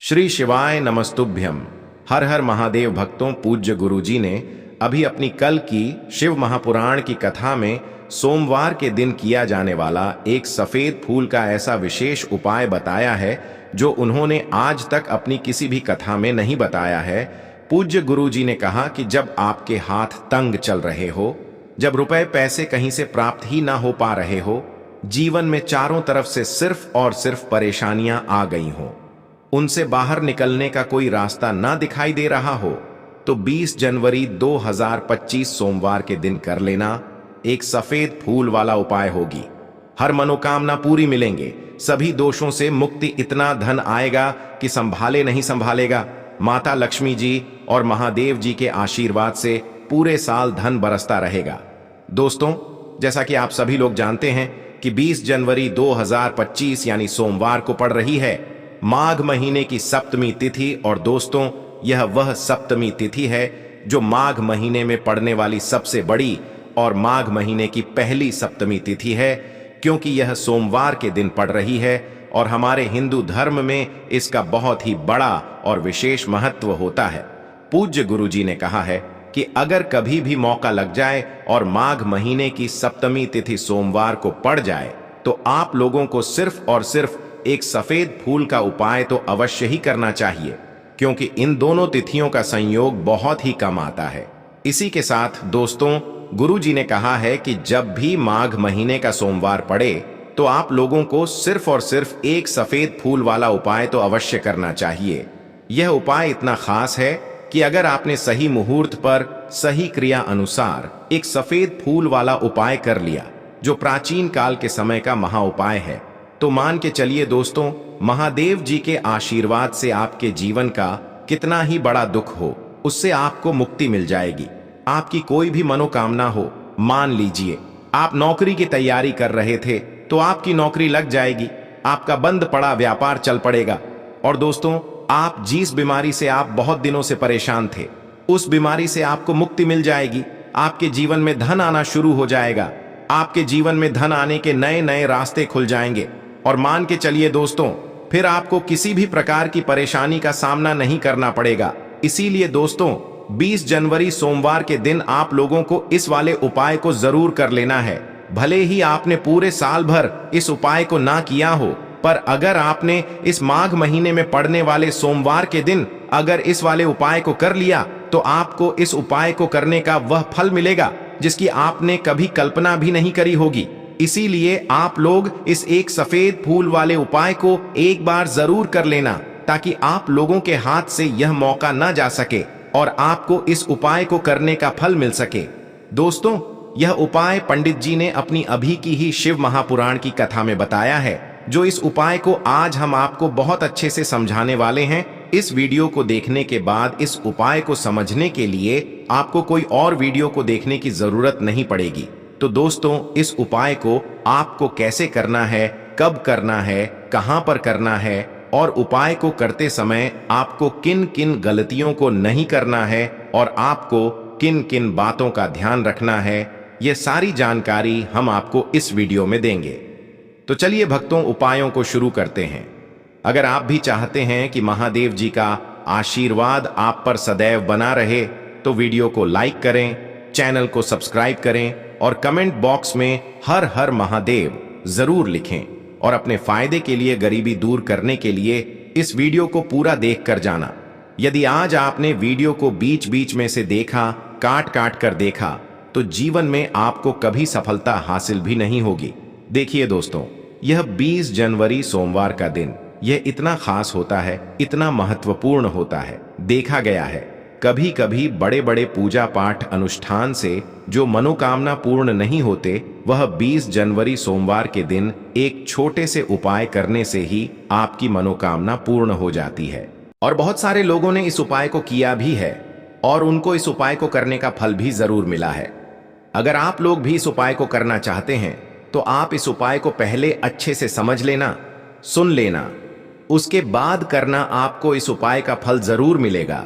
श्री शिवाय नमस्तुभ्यम। हर हर महादेव भक्तों, पूज्य गुरुजी ने अभी अपनी कल की शिव महापुराण की कथा में सोमवार के दिन किया जाने वाला एक सफेद फूल का ऐसा विशेष उपाय बताया है जो उन्होंने आज तक अपनी किसी भी कथा में नहीं बताया है। पूज्य गुरुजी ने कहा कि जब आपके हाथ तंग चल रहे हो, जब रुपए पैसे कहीं से प्राप्त ही ना हो पा रहे हो, जीवन में चारों तरफ से सिर्फ और सिर्फ परेशानियां आ गई हों, उनसे बाहर निकलने का कोई रास्ता ना दिखाई दे रहा हो, तो 20 जनवरी 2025 सोमवार के दिन कर लेना एक सफेद फूल वाला उपाय होगी। हर मनोकामना पूरी मिलेंगे, सभी दोषों से मुक्ति, इतना धन आएगा कि संभाले नहीं संभालेगा। माता लक्ष्मी जी और महादेव जी के आशीर्वाद से पूरे साल धन बरसता रहेगा। दोस्तों, जैसा कि आप सभी लोग जानते हैं कि 20 जनवरी 2025 यानी सोमवार को पड़ रही है माघ महीने की सप्तमी तिथि। और दोस्तों, यह वह सप्तमी तिथि है जो माघ महीने में पड़ने वाली सबसे बड़ी और माघ महीने की पहली सप्तमी तिथि है, क्योंकि यह सोमवार के दिन पड़ रही है और हमारे हिंदू धर्म में इसका बहुत ही बड़ा और विशेष महत्व होता है। पूज्य गुरुजी ने कहा है कि अगर कभी भी मौका लग जाए और माघ महीने की सप्तमी तिथि सोमवार को पड़ जाए, तो आप लोगों को सिर्फ और सिर्फ एक सफेद फूल का उपाय तो अवश्य ही करना चाहिए, क्योंकि इन दोनों तिथियों का संयोग बहुत ही कम आता है। इसी के साथ दोस्तों, गुरुजी ने कहा है कि जब भी माघ महीने का सोमवार पड़े तो आप लोगों को सिर्फ और सिर्फ एक सफेद फूल वाला उपाय तो अवश्य करना चाहिए। यह उपाय इतना खास है कि अगर आपने सही मुहूर्त पर सही क्रिया अनुसार एक सफेद फूल वाला उपाय कर लिया, जो प्राचीन काल के समय का महा उपाय है, तो मान के चलिए दोस्तों, महादेव जी के आशीर्वाद से आपके जीवन का कितना ही बड़ा दुख हो, उससे आपको मुक्ति मिल जाएगी। आपकी कोई भी मनोकामना हो, मान लीजिए आप नौकरी की तैयारी कर रहे थे तो आपकी नौकरी लग जाएगी, आपका बंद पड़ा व्यापार चल पड़ेगा। और दोस्तों, आप जिस बीमारी से आप बहुत दिनों से परेशान थे, उस बीमारी से आपको मुक्ति मिल जाएगी। आपके जीवन में धन आना शुरू हो जाएगा, आपके जीवन में धन आने के नए नए रास्ते खुल जाएंगे। और मान के चलिए दोस्तों, फिर आपको किसी भी प्रकार की परेशानी का सामना नहीं करना पड़ेगा। इसीलिए दोस्तों, 20 जनवरी सोमवार के दिन आप लोगों को इस वाले उपाय को जरूर कर लेना है। भले ही आपने पूरे साल भर इस उपाय को ना किया हो, पर अगर आपने इस माघ महीने में पड़ने वाले सोमवार के दिन अगर इस वाले उपाय को कर लिया, तो आपको इस उपाय को करने का वह फल मिलेगा जिसकी आपने कभी कल्पना भी नहीं करी होगी। इसीलिए आप लोग इस एक सफेद फूल वाले उपाय को एक बार जरूर कर लेना, ताकि आप लोगों के हाथ से यह मौका ना जा सके और आपको इस उपाय को करने का फल मिल सके। दोस्तों, यह उपाय पंडित जी ने अपनी अभी की ही शिव महापुराण की कथा में बताया है, जो इस उपाय को आज हम आपको बहुत अच्छे से समझाने वाले हैं। इस वीडियो को देखने के बाद इस उपाय को समझने के लिए आपको कोई और वीडियो को देखने की जरूरत नहीं पड़ेगी। तो दोस्तों, इस उपाय को आपको कैसे करना है, कब करना है, कहां पर करना है और उपाय को करते समय आपको किन किन गलतियों को नहीं करना है और आपको किन किन बातों का ध्यान रखना है, यह सारी जानकारी हम आपको इस वीडियो में देंगे। तो चलिए भक्तों, उपायों को शुरू करते हैं। अगर आप भी चाहते हैं कि महादेव जी का आशीर्वाद आप पर सदैव बना रहे, तो वीडियो को लाइक करें, चैनल को सब्सक्राइब करें और कमेंट बॉक्स में हर हर महादेव जरूर लिखें। और अपने फायदे के लिए, गरीबी दूर करने के लिए इस वीडियो को पूरा देख कर जाना। यदि आज आपने वीडियो को बीच बीच में से देखा, काट काट कर देखा, तो जीवन में आपको कभी सफलता हासिल भी नहीं होगी। देखिए दोस्तों, यह 20 जनवरी सोमवार का दिन यह इतना खास होता है, इतना महत्वपूर्ण होता है। देखा गया है कभी कभी बड़े बड़े पूजा पाठ अनुष्ठान से जो मनोकामना पूर्ण नहीं होते, वह 20 जनवरी सोमवार के दिन एक छोटे से उपाय करने से ही आपकी मनोकामना पूर्ण हो जाती है। और बहुत सारे लोगों ने इस उपाय को किया भी है और उनको इस उपाय को करने का फल भी जरूर मिला है। अगर आप लोग भी इस उपाय को करना चाहते हैं, तो आप इस उपाय को पहले अच्छे से समझ लेना, सुन लेना, उसके बाद करना। आपको इस उपाय का फल जरूर मिलेगा।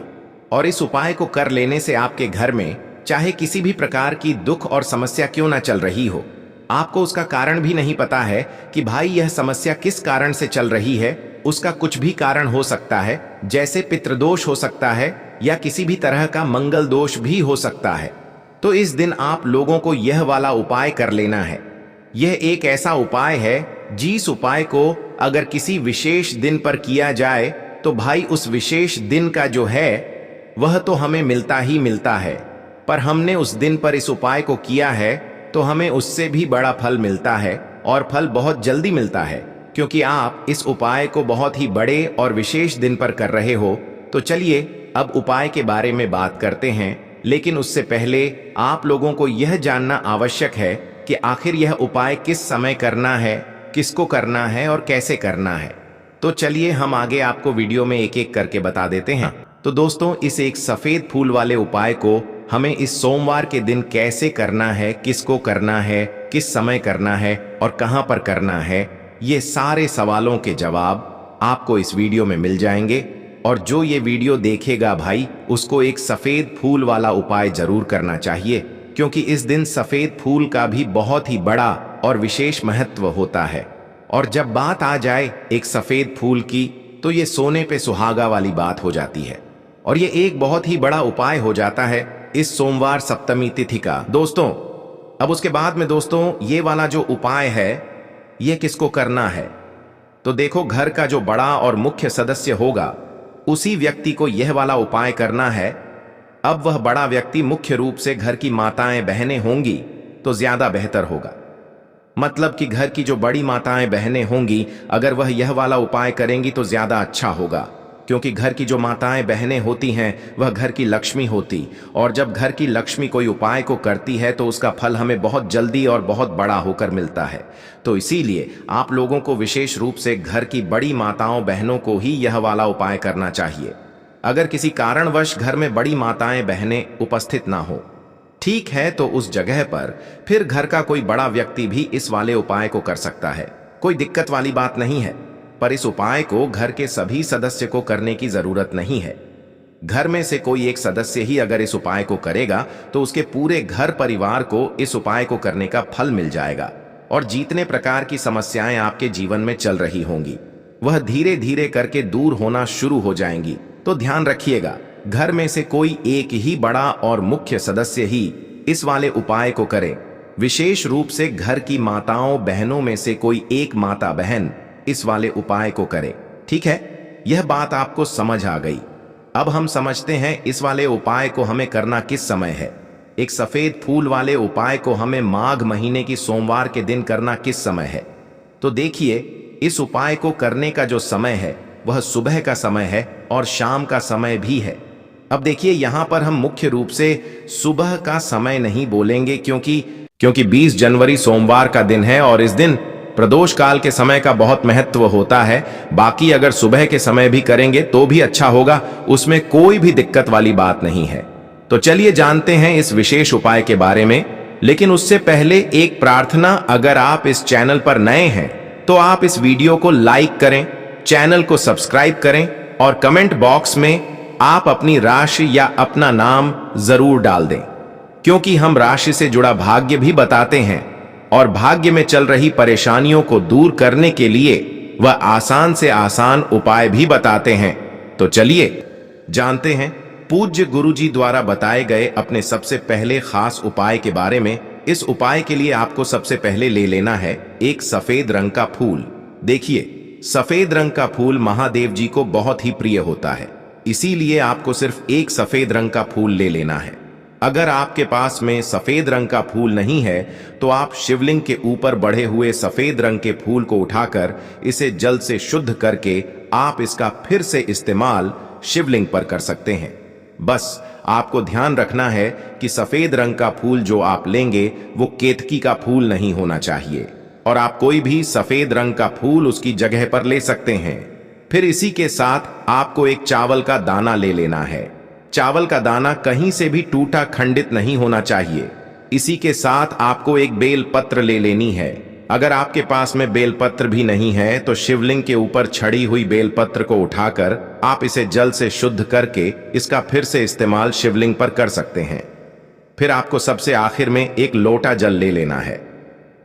और इस उपाय को कर लेने से आपके घर में चाहे किसी भी प्रकार की दुख और समस्या क्यों ना चल रही हो, आपको उसका कारण भी नहीं पता है कि भाई यह समस्या किस कारण से चल रही है, उसका कुछ भी कारण हो सकता है, जैसे पितृदोष हो सकता है या किसी भी तरह का मंगल दोष भी हो सकता है। तो इस दिन आप लोगों को यह वाला उपाय कर लेना है। यह एक ऐसा उपाय है जिस उपाय को अगर किसी विशेष दिन पर किया जाए तो भाई उस विशेष दिन का जो है वह तो हमें मिलता ही मिलता है, पर हमने उस दिन पर इस उपाय को किया है तो हमें उससे भी बड़ा फल मिलता है, और फल बहुत जल्दी मिलता है, क्योंकि आप इस उपाय को बहुत ही बड़े और विशेष दिन पर कर रहे हो। तो चलिए अब उपाय के बारे में बात करते हैं, लेकिन उससे पहले आप लोगों को यह जानना आवश्यक है कि आखिर यह उपाय किस समय करना है, किसको करना है और कैसे करना है। तो चलिए हम आगे आपको वीडियो में एक एक करके बता देते हैं। तो दोस्तों, इस एक सफेद फूल वाले उपाय को हमें इस सोमवार के दिन कैसे करना है, किसको करना है, किस समय करना है और कहां पर करना है, ये सारे सवालों के जवाब आपको इस वीडियो में मिल जाएंगे। और जो ये वीडियो देखेगा भाई, उसको एक सफेद फूल वाला उपाय जरूर करना चाहिए, क्योंकि इस दिन सफेद फूल का भी बहुत ही बड़ा और विशेष महत्व होता है। और जब बात आ जाए एक सफेद फूल की, तो ये सोने पे सुहागा वाली बात हो जाती है, और ये एक बहुत ही बड़ा उपाय हो जाता है इस सोमवार सप्तमी तिथि का। दोस्तों, अब उसके बाद में दोस्तों ये वाला जो उपाय है ये किसको करना है, तो देखो घर का जो बड़ा और मुख्य सदस्य होगा उसी व्यक्ति को यह वाला उपाय करना है। अब वह बड़ा व्यक्ति मुख्य रूप से घर की माताएं बहनें होंगी तो ज्यादा बेहतर होगा। मतलब कि घर की जो बड़ी माताएं बहनें होंगी, अगर वह यह वाला उपाय करेंगी तो ज्यादा अच्छा होगा, क्योंकि घर की जो माताएं बहनें होती हैं वह घर की लक्ष्मी होती, और जब घर की लक्ष्मी कोई उपाय को करती है तो उसका फल हमें बहुत जल्दी और बहुत बड़ा होकर मिलता है। तो इसीलिए आप लोगों को विशेष रूप से घर की बड़ी माताओं बहनों को ही यह वाला उपाय करना चाहिए। अगर किसी कारणवश घर में बड़ी माताएं बहनें उपस्थित ना हो, ठीक है, तो उस जगह पर फिर घर का कोई बड़ा व्यक्ति भी इस वाले उपाय को कर सकता है, कोई दिक्कत वाली बात नहीं है। पर इस उपाय को घर के सभी सदस्य को करने की जरूरत नहीं है। घर में से कोई एक सदस्य ही अगर इस उपाय को करेगा तो उसके पूरे घर परिवार को इस उपाय को करने का फल मिल जाएगा, और जितने प्रकार की समस्याएं आपके जीवन में चल रही होंगी वह धीरे धीरे करके दूर होना शुरू हो जाएंगी। तो ध्यान रखिएगा, घर में से कोई एक ही बड़ा और मुख्य सदस्य ही इस वाले उपाय को करे। विशेष रूप से घर की माताओं बहनों में से कोई एक माता बहन इस वाले उपाय को करे। ठीक है, यह बात आपको समझ आ गई। अब हम समझते हैं इस वाले उपाय को हमें करना किस समय है। एक सफेद फूल वाले उपाय को हमें माघ महीने की सोमवार के दिन करना किस समय है। तो देखिए, इस उपाय को करने का जो समय है वह सुबह का समय है और शाम का समय भी है। अब देखिए, यहां पर हम मुख्य रूप से सुबह का समय नहीं बोलेंगे, क्योंकि 20 जनवरी सोमवार का दिन है और इस दिन प्रदोष काल के समय का बहुत महत्व होता है। बाकी अगर सुबह के समय भी करेंगे तो भी अच्छा होगा, उसमें कोई भी दिक्कत वाली बात नहीं है। तो चलिए जानते हैं इस विशेष उपाय के बारे में। लेकिन उससे पहले एक प्रार्थना, अगर आप इस चैनल पर नए हैं तो आप इस वीडियो को लाइक करें, चैनल को सब्सक्राइब करें और कमेंट बॉक्स में आप अपनी राशि या अपना नाम जरूर डाल दें, क्योंकि हम राशि से जुड़ा भाग्य भी बताते हैं और भाग्य में चल रही परेशानियों को दूर करने के लिए वह आसान से आसान उपाय भी बताते हैं। तो चलिए जानते हैं पूज्य गुरुजी द्वारा बताए गए अपने सबसे पहले खास उपाय के बारे में। इस उपाय के लिए आपको सबसे पहले ले लेना है एक सफेद रंग का फूल। देखिए, सफेद रंग का फूल महादेव जी को बहुत ही प्रिय होता है, इसीलिए आपको सिर्फ एक सफेद रंग का फूल ले लेना है। अगर आपके पास में सफेद रंग का फूल नहीं है तो आप शिवलिंग के ऊपर बढ़े हुए सफेद रंग के फूल को उठाकर इसे जल से शुद्ध करके आप इसका फिर से इस्तेमाल शिवलिंग पर कर सकते हैं। बस आपको ध्यान रखना है कि सफेद रंग का फूल जो आप लेंगे वो केतकी का फूल नहीं होना चाहिए, और आप कोई भी सफेद रंग का फूल उसकी जगह पर ले सकते हैं। फिर इसी के साथ आपको एक चावल का दाना ले लेना है। चावल का दाना कहीं से भी टूटा खंडित नहीं होना चाहिए। इसी के साथ आपको एक बेल पत्र ले लेनी है। अगर आपके पास में बेल पत्र भी नहीं है तो शिवलिंग के ऊपर छड़ी हुई बेल पत्र को उठाकर आप इसे जल से शुद्ध करके इसका फिर से इस्तेमाल शिवलिंग पर कर सकते हैं। फिर आपको सबसे आखिर में एक लोटा जल ले लेना है।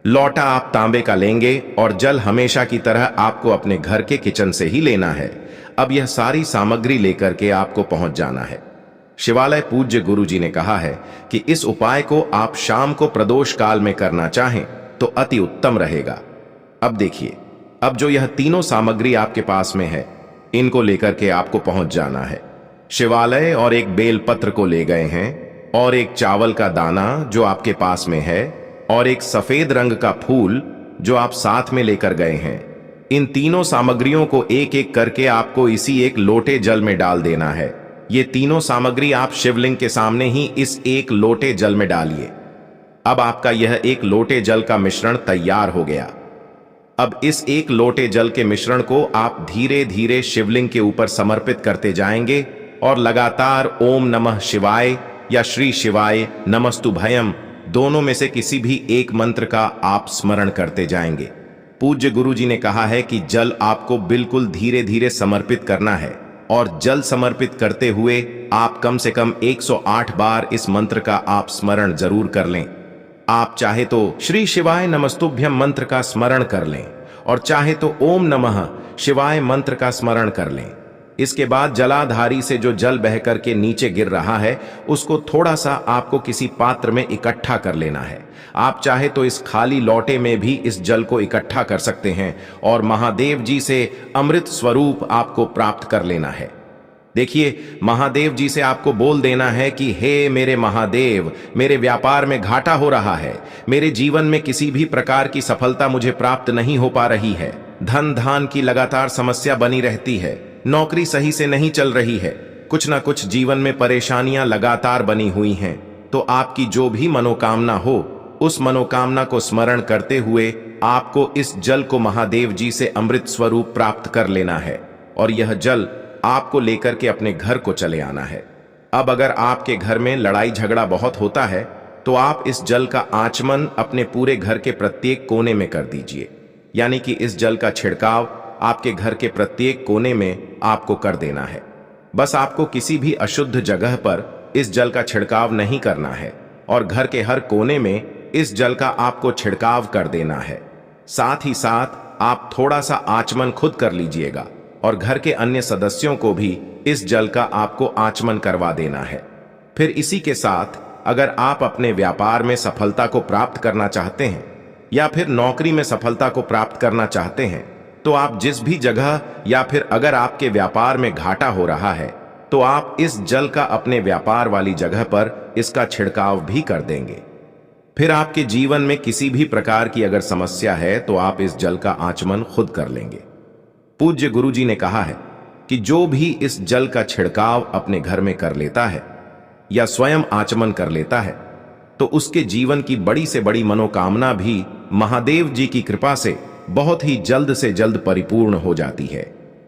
लौटा आप तांबे का लेंगे और जल हमेशा की तरह आपको अपने घर के किचन से ही लेना है। अब यह सारी सामग्री लेकर के आपको पहुंच जाना है। शिवालय पूज्य गुरुजी ने कहा है कि इस उपाय को आप शाम को प्रदोष काल में करना चाहें तो अति उत्तम रहेगा। अब देखिए, अब जो यह तीनों सामग्री आपके पास में है, इनको लेकर के आपको पहुंच जाना है। शिवालय और एक बेलपत्र को ले गए हैं, और एक चावल का दाना जो आपके पास में है, और एक सफेद रंग का फूल जो आप साथ में लेकर गए हैं। इन तीनों सामग्रियों को एक एक करके आपको इसी एक लोटे जल में डाल देना है। ये तीनों सामग्री आप शिवलिंग के सामने ही इस एक लोटे जल में डालिए। अब आपका यह एक लोटे जल का मिश्रण तैयार हो गया। अब इस एक लोटे जल के मिश्रण को आप धीरे धीरे शिवलिंग के ऊपर समर्पित करते जाएंगे और लगातार ओम नमः शिवाय या श्री शिवाय नमस्तुभयम दोनों में से किसी भी एक मंत्र का आप स्मरण करते जाएंगे। पूज्य गुरुजी ने कहा है कि जल आपको बिल्कुल धीरे धीरे समर्पित करना है, और जल समर्पित करते हुए आप कम से कम 108 बार इस मंत्र का आप स्मरण जरूर कर लें। आप चाहे तो श्री शिवाय नमस्तुभ्यम मंत्र का स्मरण कर लें, और चाहे तो ओम नमः शिवाय मंत्र का स्मरण कर लें। इसके बाद जलाधारी से जो जल बह करके नीचे गिर रहा है, उसको थोड़ा सा आपको किसी पात्र में इकट्ठा कर लेना है। आप चाहे तो इस खाली लौटे में भी इस जल को इकट्ठा कर सकते हैं, और महादेव जी से अमृत स्वरूप आपको प्राप्त कर लेना है। देखिए, महादेव जी से आपको बोल देना है कि हे मेरे महादेव, मेरे व्यापार में घाटा हो रहा है, मेरे जीवन में किसी भी प्रकार की सफलता मुझे प्राप्त नहीं हो पा रही है, धन धान की लगातार समस्या बनी रहती है, नौकरी सही से नहीं चल रही है, कुछ ना कुछ जीवन में परेशानियां लगातार बनी हुई हैं। तो आपकी जो भी मनोकामना हो, उस मनोकामना को स्मरण करते हुए आपको इस जल को महादेव जी से अमृत स्वरूप प्राप्त कर लेना है, और यह जल आपको लेकर के अपने घर को चले आना है। अब अगर आपके घर में लड़ाई झगड़ा बहुत होता है, तो आप इस जल का आचमन अपने पूरे घर के प्रत्येक कोने में कर दीजिए। यानी कि इस जल का छिड़काव आपके घर के प्रत्येक कोने में आपको कर देना है। बस आपको किसी भी अशुद्ध जगह पर इस जल का छिड़काव नहीं करना है, और घर के हर कोने में इस जल का आपको छिड़काव कर देना है। साथ ही साथ आप थोड़ा सा आचमन खुद कर लीजिएगा, और घर के अन्य सदस्यों को भी इस जल का आपको आचमन करवा देना है। फिर इसी के साथ अगर आप अपने व्यापार में सफलता को प्राप्त करना चाहते हैं, या फिर नौकरी में सफलता को प्राप्त करना चाहते हैं, तो आप जिस भी जगह, या फिर अगर आपके व्यापार में घाटा हो रहा है, तो आप इस जल का अपने व्यापार वाली जगह पर इसका छिड़काव भी कर देंगे। फिर आपके जीवन में किसी भी प्रकार की अगर समस्या है, तो आप इस जल का आचमन खुद कर लेंगे। पूज्य गुरुजी ने कहा है कि जो भी इस जल का छिड़काव अपने घर में कर लेता है या स्वयं आचमन कर लेता है, तो उसके जीवन की बड़ी से बड़ी मनोकामना भी महादेव जी की कृपा से बहुत ही जल्द से जल्द परिपूर्ण हो जाती है।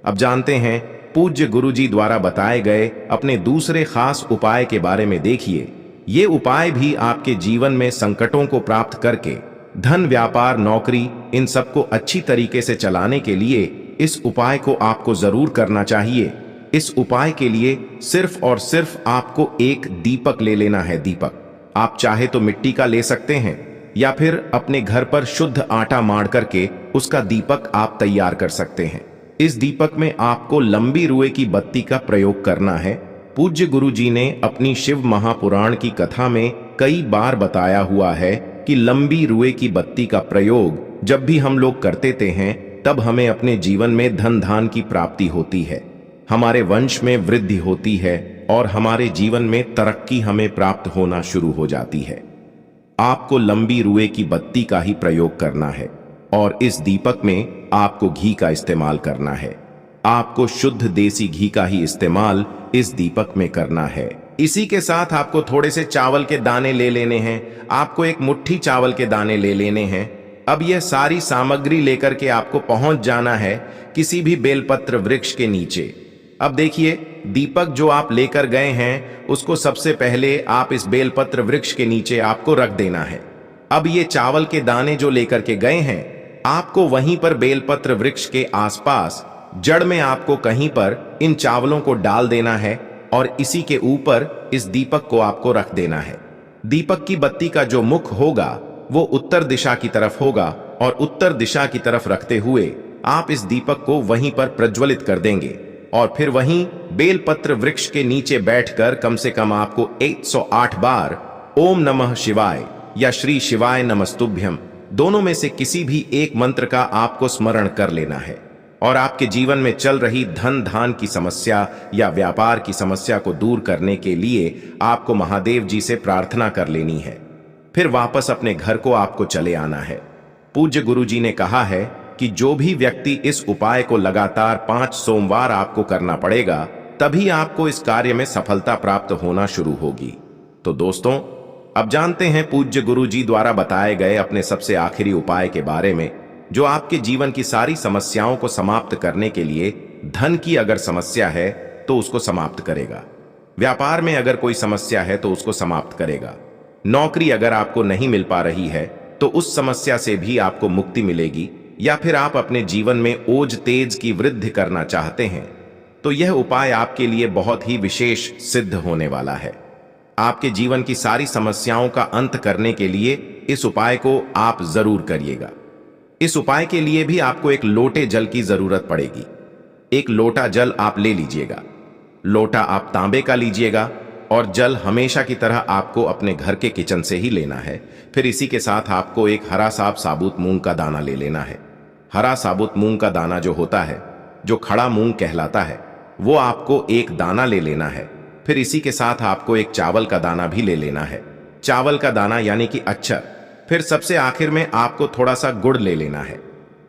अब जानते हैं पूज्य गुरुजी द्वारा बताए गए अपने दूसरे खास उपाय के बारे में। देखिए, ये उपाय भी आपके जीवन में संकटों को प्राप्त करके धन, व्यापार, नौकरी, इन सबको अच्छी तरीके से चलाने के लिए इस उपाय को आपको जरूर करना चाहिए। इस उपाय के लिए सिर्फ और सिर्फ आपको एक दीपक ले लेना है। दीपक आप चाहे तो मिट्टी का ले सकते हैं, या फिर अपने घर पर शुद्ध आटा माड़ करके उसका दीपक आप तैयार कर सकते हैं। इस दीपक में आपको लंबी रुए की बत्ती का प्रयोग करना है। पूज्य गुरुजी ने अपनी शिव महापुराण की कथा में कई बार बताया हुआ है कि लंबी रुए की बत्ती का प्रयोग जब भी हम लोग करते हैं, तब हमें अपने जीवन में धन धान की प्राप्ति होती है, हमारे वंश में वृद्धि होती है, और हमारे जीवन में तरक्की हमें प्राप्त होना शुरू हो जाती है। आपको लंबी रुए की बत्ती का ही प्रयोग करना है, और इस दीपक में आपको घी का इस्तेमाल करना है। आपको शुद्ध देसी घी का ही इस्तेमाल इस दीपक में करना है। इसी के साथ आपको थोड़े से चावल के दाने ले लेने हैं। आपको एक मुट्ठी चावल के दाने ले लेने हैं। अब यह सारी सामग्री लेकर के आपको पहुंच जाना है किसी भी बेलपत्र वृक्ष के नीचे। अब देखिए, दीपक जो आप लेकर गए हैं, उसको सबसे पहले आप इस बेलपत्र वृक्ष के नीचे आपको रख देना है। अब ये चावल के दाने जो लेकर के गए हैं, आपको वहीं पर बेलपत्र वृक्ष के आसपास जड़ में आपको कहीं पर इन चावलों को डाल देना है, और इसी के ऊपर इस दीपक को आपको रख देना है। दीपक की बत्ती का जो मुख होगा, वो उत्तर दिशा की तरफ होगा और उत्तर दिशा की तरफ रखते हुए आप इस दीपक को वहीं पर प्रज्वलित कर देंगे और फिर वहीं बेलपत्र वृक्ष के नीचे बैठकर कम से कम आपको 108 बार ओम नमः शिवाय या श्री शिवाय नमस्तुभ्यम दोनों में से किसी भी एक मंत्र का आपको स्मरण कर लेना है और आपके जीवन में चल रही धन धान की समस्या या व्यापार की समस्या को दूर करने के लिए आपको महादेव जी से प्रार्थना कर लेनी है। फिर वापस अपने घर को आपको चले आना है। पूज्य गुरु जी ने कहा है कि जो भी व्यक्ति इस उपाय को लगातार 5 सोमवार आपको करना पड़ेगा, तभी आपको इस कार्य में सफलता प्राप्त होना शुरू होगी। तो दोस्तों, अब जानते हैं पूज्य गुरु जी द्वारा बताए गए अपने सबसे आखिरी उपाय के बारे में, जो आपके जीवन की सारी समस्याओं को समाप्त करने के लिए, धन की अगर समस्या है तो उसको समाप्त करेगा, व्यापार में अगर कोई समस्या है तो उसको समाप्त करेगा, नौकरी अगर आपको नहीं मिल पा रही है तो उस समस्या से भी आपको मुक्ति मिलेगी, या फिर आप अपने जीवन में ओज तेज की वृद्धि करना चाहते हैं तो यह उपाय आपके लिए बहुत ही विशेष सिद्ध होने वाला है। आपके जीवन की सारी समस्याओं का अंत करने के लिए इस उपाय को आप जरूर करिएगा। इस उपाय के लिए भी आपको एक लोटे जल की जरूरत पड़ेगी। एक लोटा जल आप ले लीजिएगा। लोटा आप तांबे का लीजिएगा और जल हमेशा की तरह आपको अपने घर के किचन से ही लेना है। फिर इसी के साथ आपको एक हरा साबुत मूंग का दाना ले लेना है। हरा साबुत मूंग का दाना जो होता है, जो खड़ा मूंग कहलाता है, वो आपको एक दाना ले लेना है। फिर इसी के साथ आपको एक चावल का दाना भी ले लेना है। चावल का दाना यानी कि अक्षर। फिर सबसे आखिर में आपको थोड़ा सा गुड़ ले लेना है।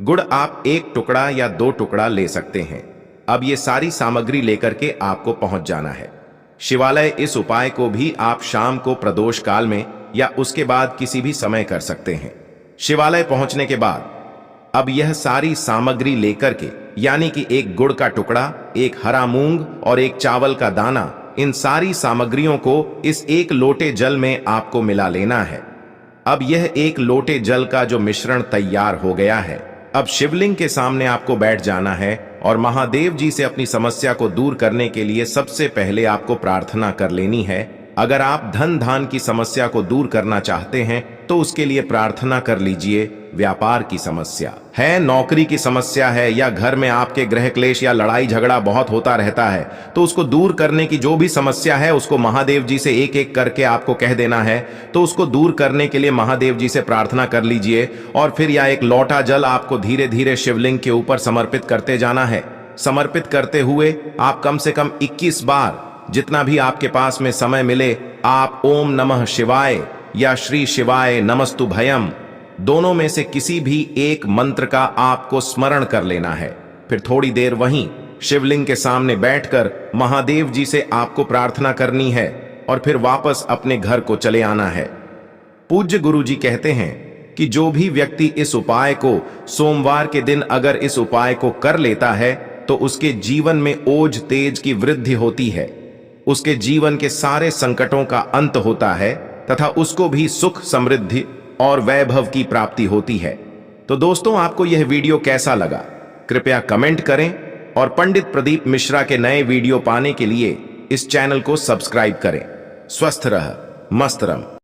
गुड़ आप 1 टुकड़ा या 2 टुकड़ा ले सकते हैं। अब ये सारी सामग्री लेकर के आपको पहुंच जाना है शिवालय। इस उपाय को भी आप शाम को प्रदोष काल में या उसके बाद किसी भी समय कर सकते हैं। शिवालय पहुंचने के बाद अब यह सारी सामग्री लेकर के, यानी कि एक गुड़ का टुकड़ा, एक हरा मूंग और एक चावल का दाना, इन सारी सामग्रियों को इस एक लोटे जल में आपको मिला लेना है। अब यह एक लोटे जल का जो मिश्रण तैयार हो गया है, अब शिवलिंग के सामने आपको बैठ जाना है और महादेव जी से अपनी समस्या को दूर करने के लिए सबसे पहले आपको प्रार्थना कर लेनी है। अगर आप धन धान की समस्या को दूर करना चाहते हैं तो उसके लिए प्रार्थना कर लीजिए। व्यापार की समस्या है, नौकरी की समस्या है, या घर में आपके गृह क्लेश या लड़ाई झगड़ा बहुत होता रहता है, तो उसको दूर करने की जो भी समस्या है उसको महादेव जी से एक एक करके आपको कह देना है। तो उसको दूर करने के लिए महादेव जी से प्रार्थना कर लीजिए और फिर यह एक लोटा जल आपको धीरे धीरे शिवलिंग के ऊपर समर्पित करते जाना है। समर्पित करते हुए आप कम से कम 21 बार, जितना भी आपके पास में समय मिले, आप ओम नमः शिवाय या श्री शिवाय नमस्तुभयम दोनों में से किसी भी एक मंत्र का आपको स्मरण कर लेना है। फिर थोड़ी देर वहीं शिवलिंग के सामने बैठकर महादेव जी से आपको प्रार्थना करनी है और फिर वापस अपने घर को चले आना है। पूज्य गुरु जी कहते हैं कि जो भी व्यक्ति इस उपाय को सोमवार के दिन अगर इस उपाय को कर लेता है तो उसके जीवन में ओज तेज की वृद्धि होती है, उसके जीवन के सारे संकटों का अंत होता है तथा उसको भी सुख, समृद्धि और वैभव की प्राप्ति होती है। तो दोस्तों, आपको यह वीडियो कैसा लगा कृपया कमेंट करें और पंडित प्रदीप मिश्रा के नए वीडियो पाने के लिए इस चैनल को सब्सक्राइब करें। स्वस्थ रह, मस्त रह।